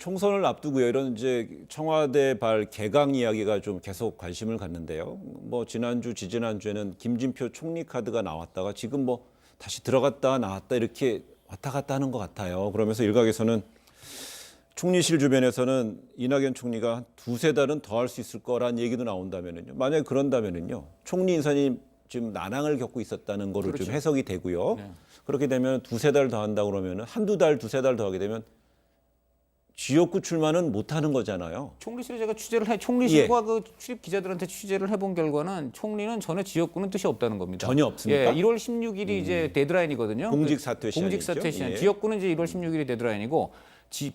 총선을 앞두고요. 이런 이제 청와대발 개강 이야기가 좀 계속 관심을 갖는데요. 뭐 지난주, 지지난주에는 김진표 총리 카드가 나왔다가 지금 뭐 다시 들어갔다 나왔다 이렇게 왔다 갔다 하는 것 같아요. 그러면서 일각에서는 총리실 주변에서는 이낙연 총리가 한 두세 달은 더 할 수 있을 거란 얘기도 나온다면은요. 만약에 그런다면은요. 총리 인선이 지금 난항을 겪고 있었다는 거로 그렇죠. 좀 해석이 되고요. 네. 그렇게 되면 두세 달 더 한다고 그러면은 한두 달, 두세 달 더 하게 되면 지역구 출마는 못 하는 거잖아요. 총리실에 제가 총리실과 그 출입 기자들한테 취재를 해본 결과는 총리는 전에 지역구는 뜻이 없다는 겁니다. 전혀 없습니까? 예, 1월 16일이 이제 데드라인이거든요. 공직 사퇴 시한이죠. 공직 사퇴 시한. 예. 지역구는 이제 1월 16일이 데드라인이고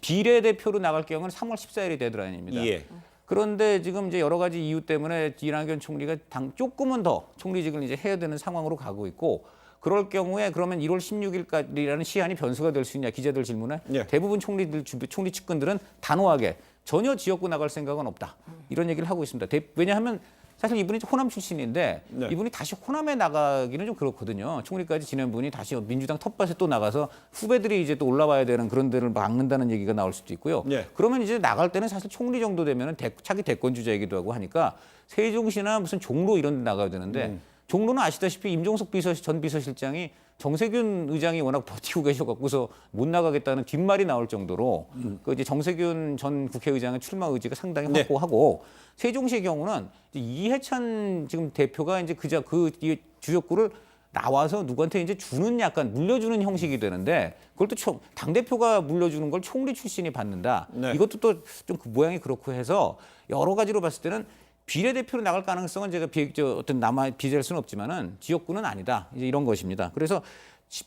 비례대표로 나갈 경우는 3월 14일이 데드라인입니다. 예. 그런데 지금 이제 여러 가지 이유 때문에 이낙연 총리가 조금은 더 총리직을 이제 해야 되는 상황으로 가고 있고, 그럴 경우에 그러면 1월 16일까지라는 시한이 변수가 될 수 있냐, 기자들 질문에 예. 대부분 총리 측근들은 단호하게 전혀 지역구 나갈 생각은 없다, 이런 얘기를 하고 있습니다. 왜냐하면 사실 이분이 호남 출신인데 네. 이분이 다시 호남에 나가기는 좀 그렇거든요. 총리까지 지낸 분이 다시 민주당 텃밭에 또 나가서 후배들이 이제 또 올라와야 되는 그런 데를 막는다는 얘기가 나올 수도 있고요. 네. 그러면 이제 나갈 때는 사실 총리 정도 되면은 차기 대권 주자이기도 하고 하니까 세종시나 무슨 종로 이런 데 나가야 되는데 종로는 아시다시피 임종석 전 비서실장이 정세균 의장이 워낙 버티고 계셔갖고서 못 나가겠다는 뒷말이 나올 정도로 그 이제 정세균 전 국회의장의 출마 의지가 상당히 네. 확고하고, 세종시의 경우는 이제 이해찬 지금 대표가 이제 그 주역구를 나와서 누구한테 이제 주는, 약간 물려주는 형식이 되는데, 그걸 또 당 대표가 물려주는 걸 총리 출신이 받는다. 네. 이것도 또 좀 그 모양이 그렇고 해서 여러 가지로 봤을 때는 비례대표로 나갈 가능성은 제가 어떤 비례할 수는 없지만은 지역구는 아니다, 이제 이런 것입니다. 그래서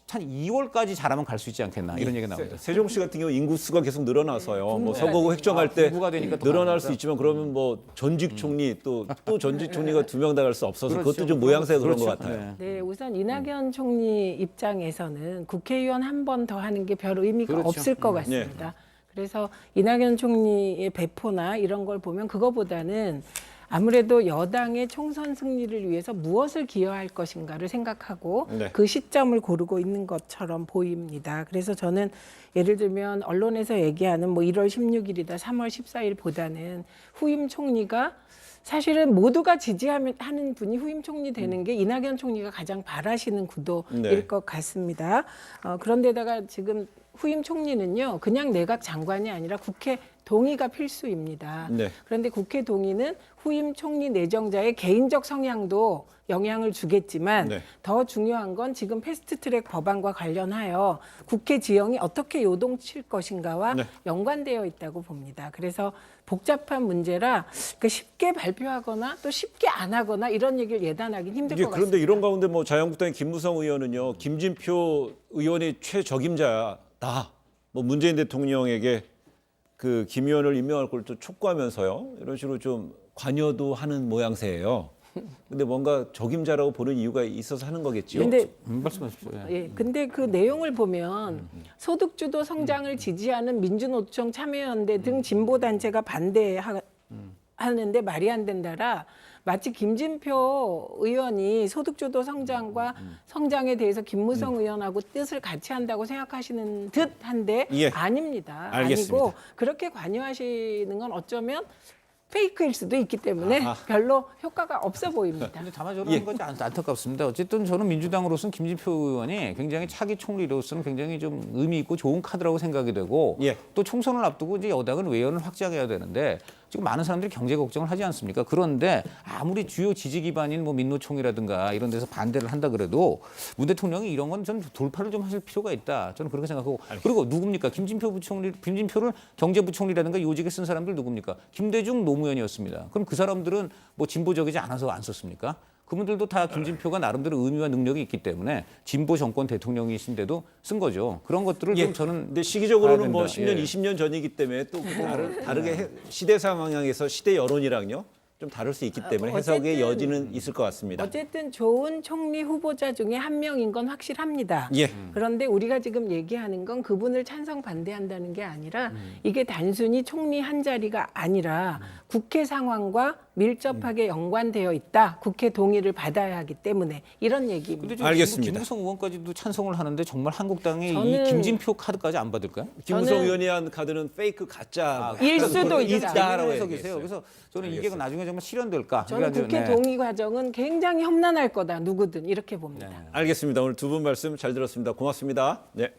한 2월까지 잘하면 갈 수 있지 않겠나, 이런 얘기가 나옵니다. 세종시 같은 경우 인구수가 계속 늘어나서요. 뭐 서거구 획정할 때 분구가 되니까 더 늘어날 가능하다. 수 있지만 그러면 뭐 전직 총리 또 전직 총리가 두 명 다 갈 수 없어서 그렇죠. 그것도 좀 모양새가 그런 것 그렇죠. 같아요. 네. 네, 우선 이낙연 총리 입장에서는 국회의원 한 번 더 하는 게 별 의미가 그렇죠. 없을 것 같습니다. 그래서 이낙연 총리의 배포나 이런 걸 보면 그거보다는 아무래도 여당의 총선 승리를 위해서 무엇을 기여할 것인가를 생각하고 네. 그 시점을 고르고 있는 것처럼 보입니다. 그래서 저는 예를 들면 언론에서 얘기하는 뭐 1월 16일이다, 3월 14일보다는 후임 총리가 사실은 모두가 지지하는 분이 후임 총리 되는 게 이낙연 총리가 가장 바라시는 구도일 네. 것 같습니다. 그런데다가 지금 후임 총리는요, 그냥 내각 장관이 아니라 국회 동의가 필수입니다. 네. 그런데 국회 동의는 후임 총리 내정자의 개인적 성향도 영향을 주겠지만 네. 더 중요한 건 지금 패스트트랙 법안과 관련하여 국회 지형이 어떻게 요동칠 것인가와 네. 연관되어 있다고 봅니다. 그래서 복잡한 문제라 쉽게 발표하거나 또 쉽게 안 하거나 이런 얘기를 예단하기는 힘들 것 같습니다. 그런데 이런 가운데 뭐 자유한국당의 김무성 의원은요, 김진표 의원이 최적임자다. 뭐 문재인 대통령에게 그 김 의원을 임명할 걸 또 촉구하면서요, 이런 식으로 좀 관여도 하는 모양새예요. 근데 뭔가 적임자라고 보는 이유가 있어서 하는 거겠지요. 근데 말씀하십시오. 예. 예, 근데 그 내용을 보면 소득주도 성장을 지지하는 민주노총, 참여연대 등 진보 단체가 반대하는데 말이 안 된다라, 마치 김진표 의원이 소득주도 성장과 성장에 대해서 김무성 의원하고 뜻을 같이 한다고 생각하시는 듯한데 예. 아닙니다. 알겠습니다. 아니고 그렇게 관여하시는 건 어쩌면 페이크일 수도 있기 때문에 아하. 별로 효과가 없어 보입니다. 근데 다만 저는 것이 안타깝습니다. 어쨌든 저는 민주당으로서는 김진표 의원이 굉장히 차기 총리로서는 굉장히 좀 의미 있고 좋은 카드라고 생각이 되고, 예. 또 총선을 앞두고 이제 여당은 외연을 확장해야 되는데 지금 많은 사람들이 경제 걱정을 하지 않습니까? 그런데 아무리 주요 지지 기반인 뭐 민노총이라든가 이런 데서 반대를 한다 그래도 문 대통령이 이런 건 좀 돌파를 좀 하실 필요가 있다, 저는 그렇게 생각하고. 그리고 누굽니까? 김진표를 경제부총리라든가 요직에 쓴 사람들 누굽니까? 김대중 노무현이었습니다. 그럼 그 사람들은 뭐 진보적이지 않아서 안 썼습니까? 그분들도 다 김진표가 나름대로 의미와 능력이 있기 때문에 진보 정권 대통령이신데도 쓴 거죠. 그런 것들을 좀 저는. 근데 시기적으로는 뭐 봐야 10년, 된다. 예. 20년 전이기 때문에 또 다르게 시대 상황에서 시대 여론이랑요 좀 다를 수 있기 때문에 해석의 어쨌든 여지는 있을 것 같습니다. 어쨌든 좋은 총리 후보자 중에 한 명인 건 확실합니다. 예. 그런데 우리가 지금 얘기하는 건 그분을 찬성 반대한다는 게 아니라 이게 단순히 총리 한 자리가 아니라 국회 상황과 밀접하게 연관되어 있다. 국회 동의를 받아야 하기 때문에 이런 얘기입니다. 근데 지금 알겠습니다. 김무성 의원까지도 찬성을 하는데 정말 한국당이 이 저는- 김진표 카드까지 안 받을까요? 김무성 저는- 의원이 한 카드는 페이크 가짜 일 수도 그런 있다. 있다라고 해서 얘기했어요. 계세요. 그래서 저는 이게 알겠습니다. 나중에 정말 실현될까? 저는 그래가지고, 국회 네. 동의 과정은 굉장히 험난할 거다. 누구든 이렇게 봅니다. 알겠습니다. 오늘 두 분 말씀 잘 들었습니다. 고맙습니다. 네.